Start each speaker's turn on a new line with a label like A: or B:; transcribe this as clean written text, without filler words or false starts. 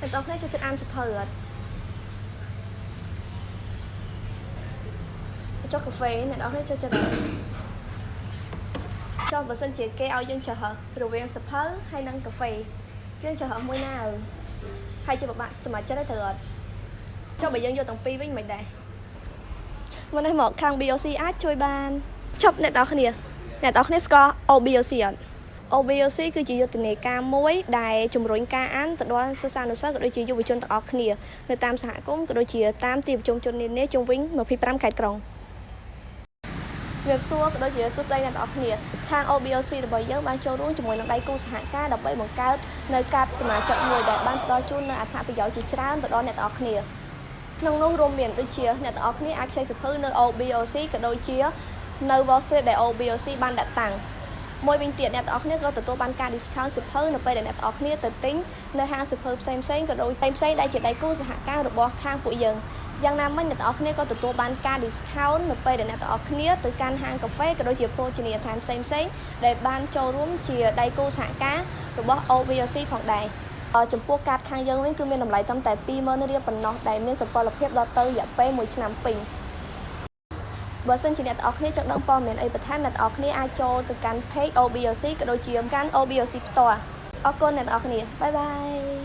A: អ្នកទាំងអស់គ្នាចូលចិត្តអានសៀវភៅអត់ចុះកាហ្វេអ្នកទាំងអស់គ្នាចូលចិត្តចុះបើសិនជាគេឲ្យយើងជ្រើសរើសរវាងសៀវភៅហើយនិងកាហ្វេយើងជ្រើសរើសមួយណាហើយជាពិបាកសម្រាប់ចិត្តត្រូវអត់ចុះបើយើងយកទាំងពីរវិញមិនដែរមកនេះមកខាង BOC អាចជួយបានចប់អ្នកទាំងអស់គ្នាស្គាល់ OBOC អត់ OBOC គឺជាយុទ្ធនាការមួយដែលជំរុញការអានទៅដល់សិស្សានុសិស្សក៏ដូចជាយុវជនទាំងអស់គ្នានៅតាមសហគមន៍ក៏ដូចជាតាមទីប្រជុំជននានាជុំវិញ25ខេត្តក្រុងជំរាបសួរក៏ដូចជាសួស្តីអ្នកទាំងអស់គ្នាខាង OBOC របស់យើងបានចូលរួមជាមួយនឹងដៃគូសហការដើម្បីបង្កើតនៅកាតសមាជិកមួយដែលបានផ្ដល់ជូននូវអត្ថប្រយោជន៍ជាច្រើនទៅដល់អ្នកទាំងអស់គ្នាក្នុងនោះរួមមានដូចជាអ្នកទាំងអស់គ្នាអាចខ្ចីសៀវភៅនៅ OBOC ក៏ដូចជានៅ Wall Street ដែល OBOC បានដាក់តាំងមួយវិញទៀតអ្នកទាំងអស់គ្នាក៏ទទួលបានការ discount សៀវភៅនៅពេលដែលអ្នកទាំងអស់គ្នាទៅទិញនៅហាងសៀវភៅផ្សេងៗក៏ដូចផ្សេងៗដែលជាដៃគូសហការរបស់ខាងពួកយើងយ៉ាងណាមិញអ្នកទាំងអស់គ្នាក៏ទទួលបានការ discount នៅពេលដែលអ្នកទាំងអស់គ្នាទៅកាន់ហាងកាហ្វេក៏ដូចជាភោជនីយដ្ឋានផ្សេងៗដែលបានចូលរួមជាដៃគូសហការរបស់ OBOC ផងដែរចំពោះកាតខាងយើងវិញគឺមានតម្លៃត្រឹមតែ 20,000 រៀលប៉ុណ្ណោះដែលមានសុពលភាពដល់ទៅរយៈពេល1ឆ្នាំពេញបើសិនជាអ្នកទាំងអស់គ្នាចង់ដឹងព័ត៌មានអីបន្ថែមអ្នកទាំងអស់គ្នាអាចចូលទៅកាន់ page OBOC ក៏ដូចជាកាន់ OBOC ផ្ទាល់អរគុណអ្នកទាំងអស់គ្នាបាយបាយ